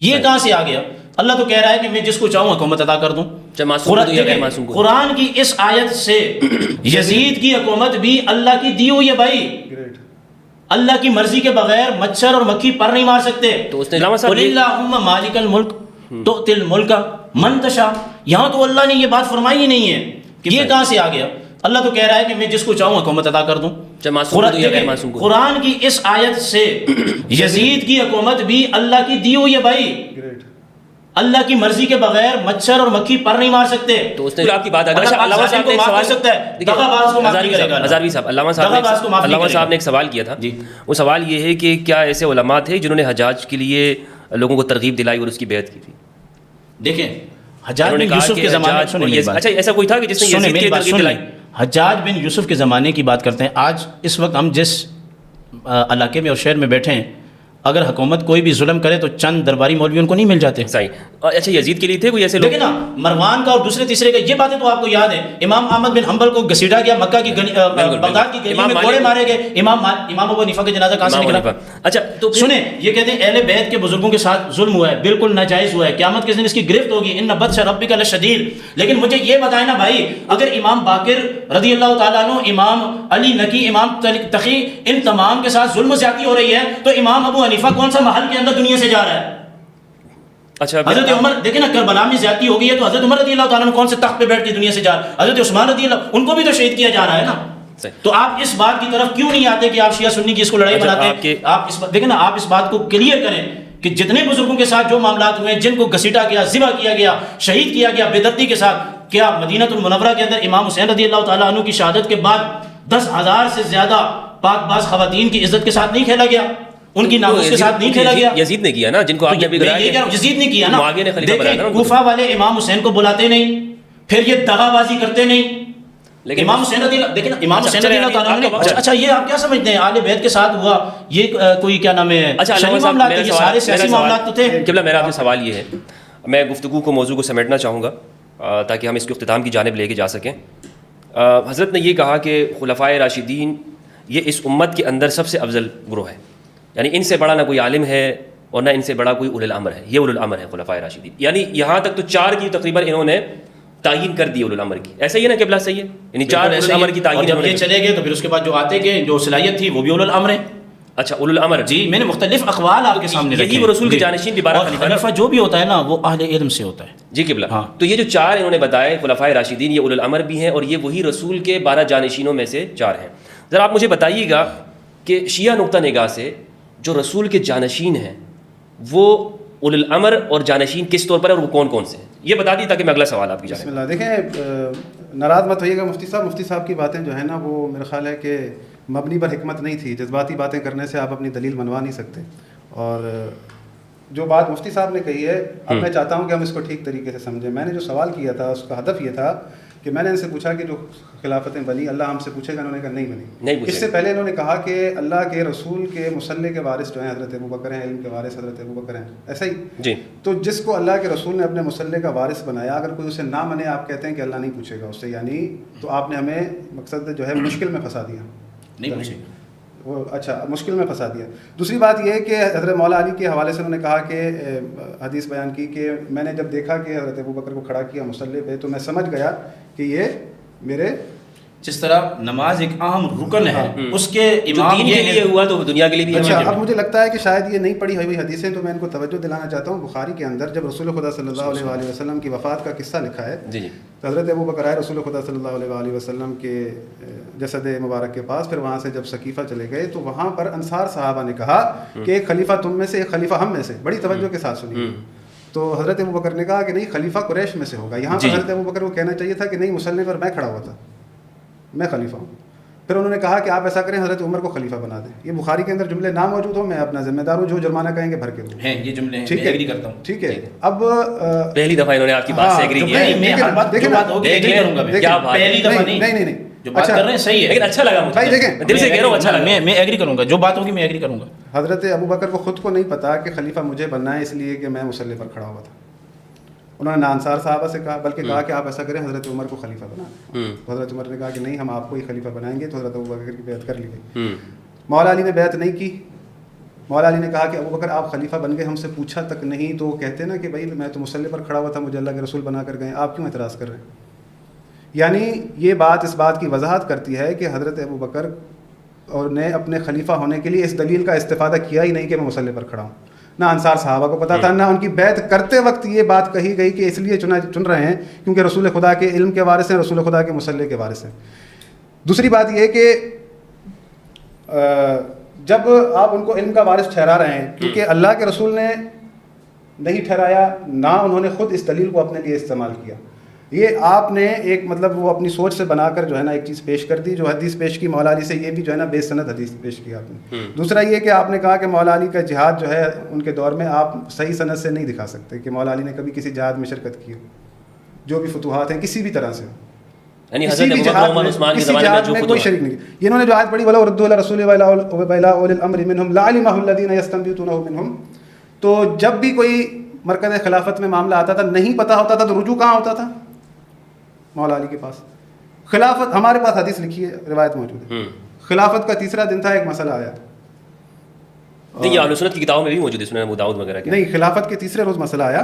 یہ کہاں سے آ گیا؟ اللہ تو کہہ رہا ہے کہ میں جس کو چاہوں حکومت عطا کر دوں. قرآن کی اس آیت سے یزید کی حکومت بھی اللہ کی دی ہوئی ہے بھائی. اللہ کی مرضی کے بغیر مچھر اور مکھی پر نہیں مار سکتے. قل اللہم مالک الملک تؤتی الملک من تشاء. یہاں تو اللہ نے یہ بات فرمائی ہی نہیں ہے. یہ کہاں سے آ گیا؟ اللہ تو کہہ رہا ہے کہ میں جس کو چاہوں حکومت عطا کر دوں. قرآن کی اس آیت سے یزید کی حکومت بھی اللہ کی دی ہوئی ہے بھائی. اللہ کی مرضی کے بغیر مچھر اور مکھی پر نہیں مار سکتے. تو اس نے آپ کی بات علامہ صاحب نے ایک صاحب نے ایک سوال کیا تھا. وہ سوال یہ ہے کہ کیا ایسے علماء تھے جنہوں نے حجاج کے لیے لوگوں کو ترغیب دلائی اور اس کی بیعت کی تھی؟ دیکھیں حجاج بن یوسف کے زمانے، اچھا ایسا کوئی تھا کہ جس نے یزید کی ترغیب دلائی؟ حجاج بن یوسف کے زمانے کی بات کرتے ہیں. آج اس وقت ہم جس علاقے میں اور شہر میں بیٹھے ہیں، اگر حکومت کوئی بھی ظلم کرے تو چند درباری مولوی ان کو نہیں مل جاتے. صحیح. اچھا یزید کے لیے تھے کوئی ایسے لوگ؟ دیکھیں نا مروان کا اور دوسرے تیسرے کا، یہ باتیں تو آپ کو یاد ہے. امام احمد بن حنبل کو گھسیٹا گیا مکہ کی بغداد کی گلی میں، کوڑے مارے گئے. امام ابو حنیفہ کا جنازہ کہاں سے نکلا؟ اچھا تو سنیں، یہ کہتے ہیں اہل بیت کے بزرگوں کے ساتھ ظلم ہوا ہے، بالکل ناجائز ہوا ہے، قیامت کے دن اس کی گرفت ہوگی. ان بطش ربک لشدید. لیکن مجھے یہ بتائیں نا بھائی، اگر امام باقر رضی اللہ تعالیٰ عنہ، امام علی نقی، امام تقی، ان تمام کے ساتھ ظلم زیادتی ہو رہی ہے، تو امام ابو حنیفہ کون سا محل کے اندر دنیا سے جا رہا ہے؟ اچھا حضرت عمر دیکھیں نا، کربلا میں زیادتی ہو گئی ہے تو حضرت عمر رضی اللہ تعالیٰ عنہ کون سے تخت پہ بیٹھ کے دنیا سے جا رہا ہے؟ حضرت عثمان رضی اللہ، ان کو بھی تو شہید کیا جا رہا ہے نا. تو آپ اس بات کی طرف کیوں نہیں آتے کہ آپ شیعہ سنی کی اس کو لڑائی بناتے ہیں؟ آپ اس دیکھیں نا، آپ اس بات کو کلیئر کریں کہ جتنے بزرگوں کے ساتھ جو معاملات ہوئے، جن کو گھسیٹا گیا، ذبح کیا گیا، شہید کیا گیا بے دردی کے ساتھ، کیا مدینہ المنورہ کے اندر امام حسین رضی اللہ تعالیٰ عنہ کی شہادت کے بعد 10,000 سے زیادہ پاک باز خواتین کی عزت کے ساتھ نہیں کھیلا گیا؟ ان کی ناموس کے ساتھ نہیں کھیلا گیا؟ یزید نے کیا نا، جن کو آپ نے ابھی بتایا. یزید نے کیا نا. معاویہ نے خلیفہ بنایا نا. کوفہ والے امام حسین کو بلاتے نہیں، پھر یہ دغا بازی کرتے نہیں. لیکن امام حسین رضی اللہ، دیکھیں نا، امام حسین رضی اللہ تعالیٰ نے، اچھا یہ آپ کیا سمجھتے ہیں اہل بیت کے ساتھ ہوا یہ کوئی کیا نام ہے شرعی معاملات تھے؟ یہ سارے سیاسی معاملات تو تھے. قبلہ میرا آپ سے سوال یہ ہے، میں گفتگو کو موضوع کو سمیٹنا چاہوں گا تاکہ ہم اس کے اختتام کی جانب لے کے جا سکیں. حضرت نے یہ کہا کہ خلفائے راشدین یہ اس امت کے اندر سب سے افضل گروہ ہے، یعنی ان سے بڑا نہ کوئی عالم ہے اور نہ ان سے بڑا کوئی اولو الامر ہے. یہ اولو الامر ہے خلفائے راشدین، یعنی یہاں تک تو 4 کی تقریباً انہوں نے تعین کر دی اولو الامر کی. ایسا ہی ہے نا قبلہ؟ صحیح ہے، یعنی 4 اولو الامر کی تعین. جب یہ چلے گئے تو پھر اس کے بعد جو آتے گئے جو صلاحیت تھی وہ بھی اولو الامر ہے. اچھا اولو الامر، جی میں نے مختلف اقوال آپ کے سامنے رکھے. یہی وہ رسول کے جانشین بھی 12 خلیفہ جو بھی ہوتا ہے نا وہ اہل علم سے ہوتا ہے. جی قبلہ. تو یہ جو 4 انہوں نے بتائے خلفائے راشدین، یہ اولو الامر بھی ہیں اور یہ وہی رسول کے 12 جانشینوں میں سے 4 ہیں. ذرا آپ مجھے بتائیے گا کہ شیعہ نقطہ نگاہ سے جو رسول کے جانشین ہیں وہ اولو الامر اور جانشین کس طور پر ہے اور وہ کون کون سے ہیں؟ یہ بتا دی تاکہ میں اگلا سوال آپ کی جانب. بسم اللہ. دیکھیں ناراض مت ہوئیے گا مفتی صاحب کی باتیں جو ہیں نا وہ میرا خیال ہے کہ مبنی پر حکمت نہیں تھی. جذباتی باتیں کرنے سے آپ اپنی دلیل منوا نہیں سکتے. اور جو بات مفتی صاحب نے کہی ہے، اب میں چاہتا ہوں کہ ہم اس کو ٹھیک طریقے سے سمجھیں. میں نے جو سوال کیا تھا اس کا ہدف یہ تھا کہ میں نے ان سے پوچھا کہ جو خلافتیں بنی اللہ ہم سے پوچھے گا، انہوں نے کہا نہیں بنی. اس سے پہلے انہوں نے کہا کہ اللہ کے رسول کے مصلی کے وارث جو ہیں حضرت ابوبکر ہیں، علم کے وارث حضرت ابوبکر ہیں. ایسا ہی جی. تو جس کو اللہ کے رسول نے اپنے مصلی کا وارث بنایا، اگر کوئی اسے نہ مانے، آپ کہتے ہیں کہ اللہ نہیں پوچھے گا اس سے، یعنی تو آپ نے ہمیں مقصد جو ہے مشکل میں پھنسا دیا. نہیں پوچھے وہ اچھا مشکل میں پھنسا دیا. دوسری بات یہ ہے کہ حضرت مولا علی کے حوالے سے انہوں نے کہا کہ حدیث بیان کی کہ میں نے جب دیکھا کہ حضرت ابوبکر کو کھڑا کیا مصلی پہ تو میں سمجھ گیا کہ یہ میرے، جس طرح نماز ایک اہم رکن ہے اس کے امام کے لیے ہوا تو دنیا کے لیے بھی. اچھا اب مجھے لگتا ہے کہ شاید یہ نہیں پڑھی ہوئی حدیثیں تو میں ان کو توجہ دلانا چاہتا ہوں. بخاری کے اندر جب رسول خدا صلی اللہ علیہ وآلہ وسلم کی وفات کا قصہ لکھا ہے، تو حضرت ابوبکر آئے رسول خدا صلی اللہ علیہ وآلہ وسلم کے جسد مبارک کے پاس. پھر وہاں سے جب ثقیفہ چلے گئے تو وہاں پر انصار صحابہ نے کہا کہ ایک خلیفہ تم میں سے، ایک خلیفہ ہم میں سے. بڑی توجہ کے ساتھ سنیے. تو حضرت ابوبکر نے کہا کہ نہیں، خلیفہ قریش میں سے ہوگا. یہاں پر حضرت ابوبکر کو کہنا چاہیے تھا کہ نہیں، مصلی پر میں کھڑا ہوا تھا، میں خلیفہ ہوں. پھر انہوں نے کہا کہ آپ ایسا کریں، حضرت عمر کو خلیفہ بنا دیں. یہ بخاری کے اندر جملے نہ موجود ہو، میں اپنا ذمہ دار ہوں، جو جرمانہ کہیں گے بھر کے دوں. یہ جملے ٹھیک ہے، ایگری کرتا ہوں. ٹھیک ہے. اب پہلی دفعہ انہوں نے آپ کی بات سے ایگری کیا. میں ہر بات جو بات ہوگی ایگری کروں گا. کیا پہلی دفعہ نہیں جو بات کر رہے ہیں صحیح ہے، لیکن اچھا لگا مجھے. دیکھیں دل سے کہہ رہا ہوں اچھا لگا. میں ایگری کروں گا، جو بات ہوگی میں ایگری کروں گا. حضرت ابوبکر کو خود کو نہیں پتا کہ خلیفہ مجھے بننا ہے اس لیے کہ میں مصلی پر کھڑا ہوا تھا. انہوں نے نہ انصار صحابہ سے کہا بلکہ کہا کہ آپ ایسا کریں، حضرت عمر کو خلیفہ بنائیں. تو حضرت عمر نے کہا کہ نہیں، ہم آپ کو ہی خلیفہ بنائیں گے. تو حضرت ابوبکر کی بیعت کر لی گئی. مولا علی نے بیعت نہیں کی. مولا علی نے کہا کہ ابو بکر آپ خلیفہ بن گئے، ہم سے پوچھا تک نہیں، تو وہ کہتے نا کہ بھائی میں تو مصلی پر کھڑا ہوا تھا، مجھے اللہ کے رسول بنا کر گئے، آپ کیوں اعتراض کر رہے ہیں؟ یعنی یہ بات اس بات کی وضاحت کرتی ہے کہ حضرت ابو بکر اور نے اپنے خلیفہ ہونے کے لیے اس دلیل کا استفادہ کیا ہی نہیں کہ میں مصلی پر کھڑا ہوں. نہ انصار صحابہ کو پتہ تھا، نہ ان کی بیعت کرتے وقت یہ بات کہی گئی کہ اس لیے چن رہے ہیں کیونکہ رسول خدا کے علم کے وارث ہیں، رسول خدا کے مصلی کے وارث ہیں. دوسری بات یہ کہ جب آپ ان کو علم کا وارث ٹھہرا رہے ہیں، کیونکہ اللہ کے رسول نے نہیں ٹھہرایا، نہ انہوں نے خود اس دلیل کو اپنے لیے استعمال کیا، یہ آپ نے ایک مطلب وہ اپنی سوچ سے بنا کر جو ہے نا ایک چیز پیش کر دی. جو حدیث پیش کی مولا علی سے، یہ بھی جو ہے نا بے سند حدیث پیش کی آپ نے. دوسرا یہ کہ آپ نے کہا کہ مولا علی کا جہاد جو ہے ان کے دور میں آپ صحیح سند سے نہیں دکھا سکتے کہ مولا علی نے کبھی کسی جہاد میں شرکت کی ہو، جو بھی فتوحات ہیں کسی بھی طرح سے، یعنی حضرت ابو بکر عمر عثمان کے زمانے میں جو کوئی شریک نہیں. انہوں نے جو آیت پڑھی وَلَوْ رَدُّوهُ إِلَى الرَّسُولِ وَإِلَى أُولِي الْأَمْرِ مِنْهُمْ لَعَلِمَهُ الَّذِينَ يَسْتَنبِطُونَهُ مِنْهُمْ، تو جب بھی کوئی مرکز خلافت میں معاملہ آتا تھا، نہیں پتہ ہوتا تھا، تو رجوع کہاں ہوتا تھا؟ مولا علی کے پاس. خلافت، ہمارے پاس حدیث لکھی ہے، روایت موجود ہے، خلافت کا تیسرا دن تھا، ایک مسئلہ آیا. نہیں، یہ اہل سنت کی کتابوں میں بھی موجود ہے، سنن ابو داؤد وغیرہ کے. نہیں، خلافت کے تیسرے روز مسئلہ آیا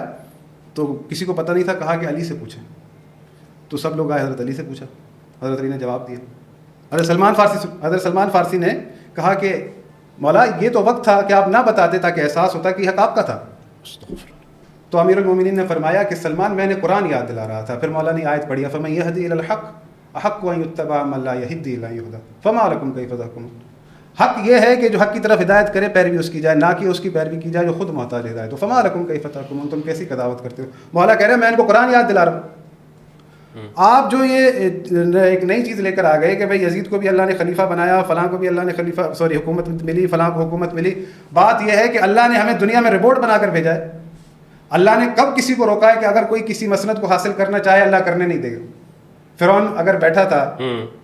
تو کسی کو پتہ نہیں تھا، کہا کہ علی سے پوچھیں، تو سب لوگ آئے، حضرت علی سے پوچھا، حضرت علی نے جواب دیا. حضرت سلمان فارسی نے کہا کہ مولا یہ تو وقت تھا کہ آپ نہ بتاتے تاکہ احساس ہوتا کہ حق آپ کا تھا. تو امیر المومنین نے فرمایا کہ سلمان میں نے قرآن یاد دلا رہا تھا. پھر مولا نے آیت پڑھی فَمَن يَهْدِي إِلَى الْحَقِّ أَحَقُّ أَن يُتَّبَعَ مَن لَّا يَهْدِي إِلَّا أَن يُهْدَىٰ فَمَا لَكُمْ كَيْفَ تَحْكُمُونَ. حق یہ ہے کہ جو حق کی طرف ہدایت کرے پیروی اس کی جائے، نہ کہ اس کی پیروی کی جائے جو خود محتاج ہدایت. تو فَمَا لَكُمْ كَيْفَ تَحْكُمُونَ، تم کیسی قضاوت کرتے ہو؟ مولا کہہ رہے ہیں میں ان کو قرآن یاد دلا رہا ہوں. آپ جو یہ ایک نئی چیز لے کر آ گئے کہ بھائی یزید کو بھی اللہ نے خلیفہ بنایا، فلاں کو بھی اللہ نے خلیفہ حکومت ملی، فلاں کو حکومت ملی. بات یہ ہے کہ اللہ نے ہمیں دنیا میں رپورٹ بنا کر بھیجا ہے. اللہ نے کب کسی کو روکا ہے کہ اگر کوئی کسی مسند کو حاصل کرنا چاہے اللہ کرنے نہیں دے گا؟ فرعون اگر بیٹھا تھا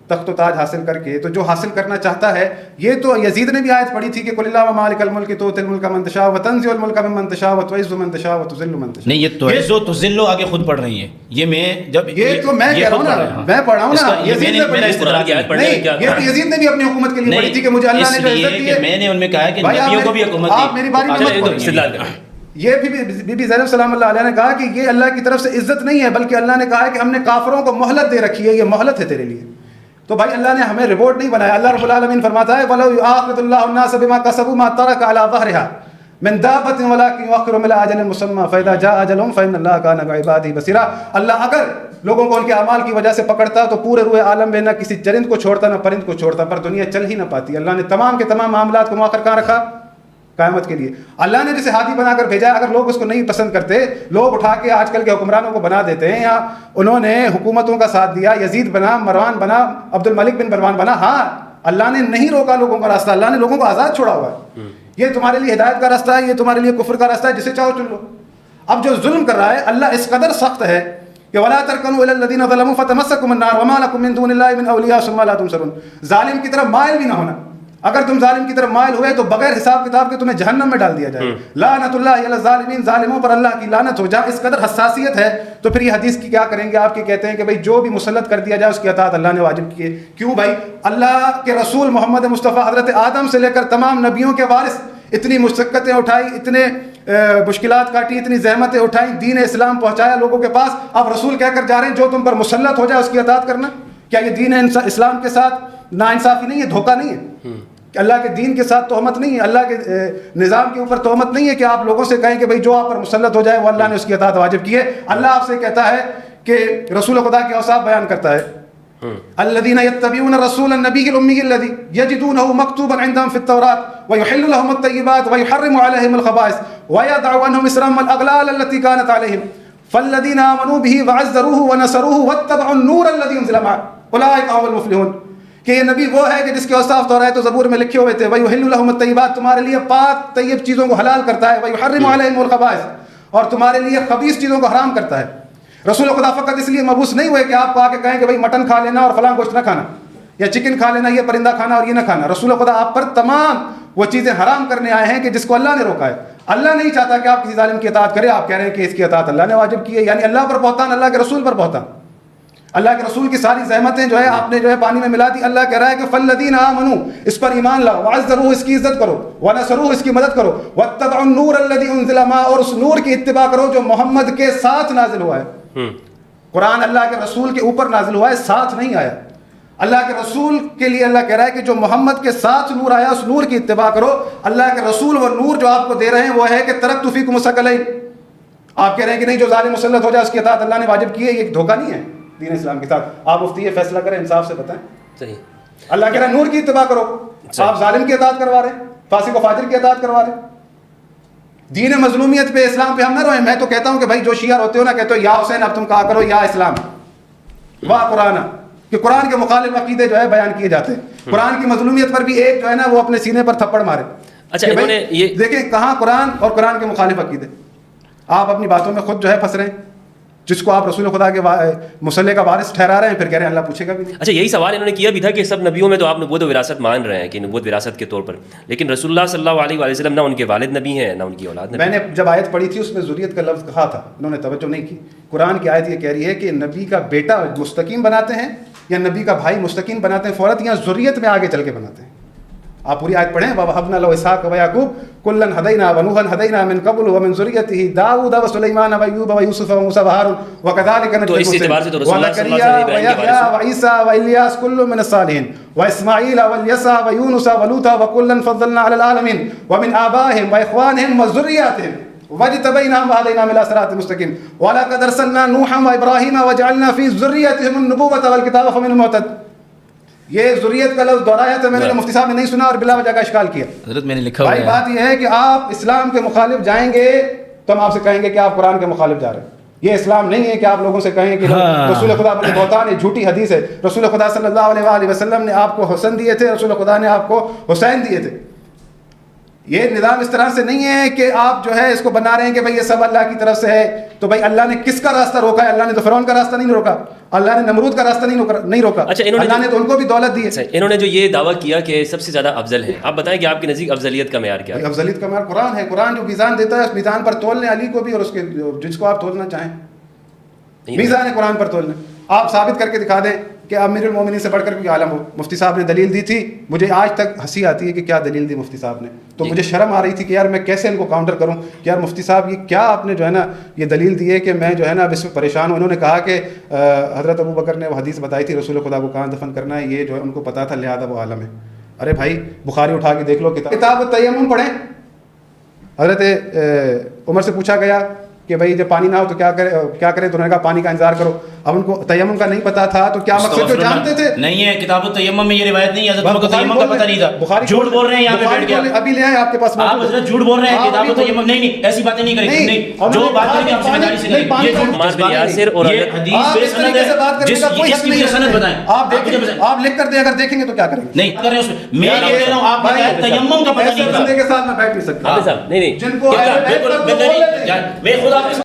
تخت و تاج حاصل کر کے، تو جو حاصل کرنا چاہتا ہے، یہ تو یزید نے بھی آیت پڑھی تھی کہ قل اللہم مالک الملک تؤتی الملک من تشاء وتنزع الملک ممن تشاء وتعز من تشاء وتذل من تشاء. نہیں، یہ تعز و تذل آگے خود پڑھ رہی ہیں. یہ میں جب یہ تو میں کہہ رہا ہوں نا، میں پڑھا ہوں نا، یزید نے پڑھی. یہ تو یزید نے بھی اپنی حکومت کے لیے پڑھی تھی کہ مجھے اللہ نے جو عزت دی ہے. میں نے ان میں کہا ہے کہ نبیوں کو بھی حکومت دی. آپ میری باری یہ بی بی زینب سلام اللہ علیہ نے کہا کہ یہ اللہ کی طرف سے عزت نہیں ہے، بلکہ اللہ نے کہا ہے کہ ہم نے کافروں کو مہلت دے رکھی ہے، یہ مہلت ہے تیرے لیے. تو بھائی اللہ نے ہمیں ریوارڈ نہیں بنایا. اللہ رب العالمین فرماتا ہے وَلَوْ يُؤَاخِذُ اللَّهُ النَّاسَ بِمَا كَسَبُوا مَا تَرَكَ عَلَى ظَهْرِهَا مِن دَابَّةٍ وَلَٰكِن يُؤَخِّرُهُمْ إِلَىٰ أَجَلٍ مُّسَمًّى فَإِذَا جَاءَ أَجَلُهُمْ فَإِنَّ اللَّهَ كَانَ بِعِبَادِهِ بَصِيرًا. اللہ اگر لوگوں کو ان کے اعمال کی وجہ سے پکڑتا تو پورے روئے عالم میں نہ کسی چرند کو چھوڑتا نہ پرند کو چھوڑتا، پر دنیا چل ہی نہ پاتی. اللہ نے تمام کے تمام معاملات کو مؤخر کہاں رکھا؟ قیامت کے لیے. اللہ نے جسے ہادی بنا کر بھیجا، اگر لوگ اس کو نہیں پسند کرتے، لوگ اٹھا کے آج کل کے حکمرانوں کو بنا دیتے ہیں، یا انہوں نے حکومتوں کا ساتھ دیا، یزید بنا، مروان بنا، عبد الملک بن مروان بنا. ہاں، اللہ نے نہیں روکا لوگوں کا راستہ، اللہ نے لوگوں کو آزاد چھوڑا ہوا ہے. یہ تمہارے لیے ہدایت کا راستہ ہے، یہ تمہارے لیے کفر کا راستہ ہے، جسے چاہو چن لو. اب جو ظلم کر رہا ہے اللہ اس قدر سخت ہے کہ وَلَا تَرْكَنُوا إِلَى الَّذِينَ ظَلَمُوا فَتَمَسَّكُمُ النَّارُ وَمَا لَكُم مِّن دُونِ اللَّهِ مِنْ أَوْلِيَاءَ ثُمَّ لَا تُنصَرُونَ. ظالم کی طرف مائل بھی نہ ہونا. اگر تم ظالم کی طرف مائل ہوئے تو بغیر حساب کتاب کے تمہیں جہنم میں ڈال دیا جائے. لعنت اللہ علی الظالمین، ظالموں پر اللہ کی لعنت ہو. جہاں اس قدر حساسیت ہے تو پھر یہ حدیث کی کیا کریں گے؟ آپ کے کہتے ہیں کہ بھائی جو بھی مسلط کر دیا جائے اس کی اطاعت اللہ نے واجب کی ہے. کیوں بھائی؟ اللہ کے رسول محمد مصطفیٰ حضرت آدم سے لے کر تمام نبیوں کے وارث اتنی مشقتیں اٹھائی، اتنے مشکلات کاٹی، اتنی زحمتیں اٹھائیں، دین اسلام پہنچایا لوگوں کے پاس. آپ رسول کہہ کر جا رہے ہیں جو تم پر مسلط ہو جائے اس کی اطاعت کرنا. کیا یہ دین اسلام کے ساتھ ناانصافی نہیں ہے، دھوکہ نہیں ہے؟ اللہ کے دین کے ساتھ تہمت نہیں ہے، اللہ کے نظام کے اوپر تہمت نہیں ہے کہ آپ لوگوں سے کہیں کہ بھائی جو آپ پر مسلط ہو جائے وہ اللہ نے اس کی اطاعت واجب کی ہے. اللہ آپ سے کہتا ہے کہ رسول خدا کے اوصاف بیان کرتا ہے الذين يتبعون الرسول النبي الأمي الذي يجدونه مكتوبا عندهم في التوراة ويحل لهم الطيبات ويحرم عليهم الخبائث ويدع عنهم إصرهم والأغلال التي كانت عليهم فالذين آمنوا به وعزروه ونصروه واتبعوا النور الذي أنزل معه أولئك هم المفلحون. کہ یہ نبی وہ ہے کہ جس کے اوصاف تورات و زبور میں لکھے ہوئے تھے. وَيُحِلُّ لَهُمُ الطَّيِّبَاتِ، تمہارے لیے پاک طیب چیزوں کو حلال کرتا ہے. وَيُحَرِّمُ عَلَيْهِمُ الْخَبَائِثَ، اور تمہارے لیے خبیث چیزوں کو حرام کرتا ہے. رسول خدا فقط اس لیے مبعوث نہیں ہوئے کہ آپ کو آ کے کہیں کہ بھائی مٹن کھا لینا اور فلاں گوشت نہ کھانا، یا چکن کھا لینا، یہ پرندہ کھانا اور یہ نہ کھانا. رسول خدا آپ پر تمام وہ چیزیں حرام کرنے آئے ہیں کہ جس کو اللہ نے روکا ہے. اللہ نہیں چاہتا کہ آپ کسی ظالم کی اطاعت کریں. آپ کہہ رہے ہیں کہ اس کی اطاعت اللہ نے واجب کی ہے، یعنی اللہ پر بہتان، اللہ کے رسول پر بہتان. اللہ کے رسول کی ساری زحمتیں جو ہے آپ نے جو ہے پانی میں ملا دی. اللہ کہہ رہا ہے کہ فالذین آمنوا، اس پر ایمان لاؤ، وعزروہ، اس کی عزت کرو، ونصروہ، اس کی مدد کرو، واتبعوا النور الذی انزل معہ، اور اس نور کی اتباع کرو جو محمد کے ساتھ نازل ہوا ہے. قرآن اللہ کے رسول کے اوپر نازل ہوا ہے، ساتھ نہیں آیا. اللہ کے رسول کے لیے اللہ کہہ رہا ہے کہ جو محمد کے ساتھ نور آیا اس نور کی اتباع کرو. اللہ کے رسول وہ نور جو آپ کو دے رہے ہیں وہ ہے کہ ترکت فیکم الثقلین. آپ کہہ رہے ہیں کہ نہیں جو ظالم مسلط ہو جائے اس کی اطاعت اللہ نے واجب کی ہے، یہ دھوکہ نہیں ہے دین اسلام کے ساتھ. آپ مفتی یہ فیصلہ کریں، انصاف سے بتائیں. صحیح. اللہ کہہ رہا ہے نور کی اتباع کرو. آپ ظالم کی اطاعت کروا رہے ہیں، فاسق و فاجر کی اطاعت کروا رہے ہیں. دین مظلومیت پہ، اسلام پہ ہم نہ روئیں. میں تو کہتا ہوں کہ بھائی جو شیعہ ہوتے ہو نا، کہتے ہو یا حسین، اب تم کہا کرو یا اسلام. واہ قرآن، کہ قرآن کے مخالف عقیدے جو ہے بیان کیے جاتے ہیں. قرآن کی مظلومیت پر بھی ایک جو ہے نا وہ اپنے سینے پر تھپڑ مارے. اچھا انہوں نے یہ دیکھیں کہاں قرآن اور قرآن کے مخالف عقیدے. آپ اپنی باتوں میں خود جو ہے پھنس رہے ہیں. جس کو آپ رسول خدا کے مصلی کا وارث ٹھہرا رہے ہیں، پھر کہہ رہے ہیں اللہ پوچھے گا بھی نہیں. اچھا یہی سوال انہوں نے کیا بھی تھا کہ سب نبیوں میں تو آپ نبوت و وراثت مان رہے ہیں کہ نبوت وراثت کے طور پر، لیکن رسول اللہ صلی اللہ علیہ وسلم نہ ان کے والد نبی ہیں نہ ان کی اولاد نبی. میں نے جب آیت پڑھی تھی اس میں ذریت کا لفظ کہا تھا، انہوں نے توجہ نہیں کی. قرآن کی آیت یہ کہہ رہی ہے کہ نبی کا بیٹا مستقیم بناتے ہیں یا نبی کا بھائی مستقیم بناتے ہیں فوراً، یا ذریت میں آگے چل کے بناتے ہیں. آپ پوری آیت پڑھیں، وَوَهَبْنَا لَهُ إِسْحَاقَ وَيَعْقُوبَ كُلًّا هَدَيْنَا وَنُوحًا هَدَيْنَا مِن قَبْلُ وَمِن ذُرِّيَّتِهِ دَاوُودَ وَسُلَيْمَانَ وَأَيُّوبَ وَيُوسُفَ وَمُوسَىٰ وَهَارُونَ وَكَذَٰلِكَ نَجْزِي الْمُحْسِنِينَ وَزَكَرِيَّا وَيَحْيَىٰ وَعِيسَىٰ وَإِلْيَاسَ كُلٌّ مِّنَ الصَّالِحِينَ وَإِسْمَاعِيلَ وَالْيَسَعَ وَيُونُسَ وَلُوطًا وَكُلًّا فَضَّلْنَا عَلَى الْعَالَمِينَ وَمِنْ آبَائِهِمْ وَإِخْوَانِهِمْ وَذُرِّيَّاتِهِمْ وَاجْتَبَيْنَاهُمْ وَهَدَيْنَاهُمْ إِلَىٰ صِرَاطٍ مُّسْتَقِيمٍ وَلَقَدْ أَرْسَلْنَا نُوحًا وَإِبْرَاهِيمَ وَجَعَلْنَا فِي ذُرِّيَّتِهِمُ النُّبُوَّةَ وَالْكِتَابَ فَمِنْهُم مُّهْتَدٍ. یہ ذریت کا لفظ دہرایا تھا میں نے، مفتی صاحب نے نہیں سنا اور بلا وجہ کا اشکال کیا. حضرت میں نے لکھا بھائی بات یہ ہے کہ آپ اسلام کے مخالف جائیں گے تو ہم آپ سے کہیں گے کہ آپ قرآن کے مخالف جا رہے ہیں. یہ اسلام نہیں ہے کہ آپ لوگوں سے کہیں کہ رسول خدا پر بہتان، یہ جھوٹی حدیث ہے. رسول خدا صلی اللہ علیہ وآلہ وسلم نے آپ کو حسن دیے تھے، رسول خدا نے آپ کو حسین دیے تھے. یہ نظام اس طرح سے نہیں ہے کہ آپ جو ہے اس کو بنا رہے ہیں کہ بھائی یہ سب اللہ کی طرف سے ہے. تو بھائی اللہ نے کس کا راستہ روکا ہے؟ اللہ نے تو فرعون کا راستہ نہیں روکا، اللہ نے نمرود کا راستہ نہیں روکا. اچھا اللہ نے تو ان کو بھی دولت دی ہے. انہوں نے جو یہ دعویٰ کیا کہ سب سے زیادہ افضل ہے، آپ بتائیں کہ آپ کے نزدیک افضلیت کا معیار کیا ہے؟ افضلیت کا معیار قرآن ہے. قرآن جو میزان دیتا ہے اس میزان پر تول لیں علی کو بھی اور اس کے جس کو آپ تولنا چاہیں. میزان ہے قرآن پر تولنا. آپ ثابت کر کے دکھا دیں کہ امیر المومنین سے بڑھ کر کوئی عالم ہو. مفتی صاحب نے دلیل دی تھی، مجھے آج تک ہنسی آتی ہے کہ کیا دلیل دی مفتی صاحب نے. تو مجھے شرم آ رہی تھی کہ یار میں کیسے ان کو کاؤنٹر کروں کہ یار مفتی صاحب یہ کیا آپ نے جو ہے نا یہ دلیل دی ہے کہ میں جو ہے نا اب اس میں پریشان ہوں. انہوں نے کہا کہ حضرت ابو بکر نے وہ حدیث بتائی تھی رسول خدا کو کہاں دفن کرنا ہے، یہ جو ہے ان کو پتا تھا لہذا وہ عالم ہے. ارے بھائی بخاری اٹھا کے دیکھ لو، کتاب التیمم پڑھیں. حضرت عمر سے پوچھا گیا کہ بھائی جب پانی نہ ہو تو کیا کریں، تو انہوں نے کہا پانی کا انتظار کرو. اب ان کو تیمم کا نہیں پتا تھا تو کیا مقصد جو جانتے تھے نہیں ہے. کتاب التیمم میں یہ روایت نہیں ہے، حضرت کو تیمم کا پتہ نہیں تھا. جھوٹ بول رہے ہیں یہاں پہ بیٹھ کے. ابھی لے آئے آپ کے پاس. آپ حضرت جھوٹ بول رہے ہیں. کتاب التیمم نہیں ایسی باتیں نہیں کریں گے. جو بات کریں گے آپ ذمہ داری سے کریں. یہ حدیث بے سند ہے، جس کی سند بتائیں. آپ لکھ کر دیں، اگر دیکھیں گے تو کیا کریں گے؟ نہیں کر رہے اس میں میں کہہ رہا ہوں آپ بتائیں تیمم کا پتہ نہیں تھا. بندے کے ساتھ میں بیٹھ نہیں سکتا. نہیں جن کو بالکل میں خود آپ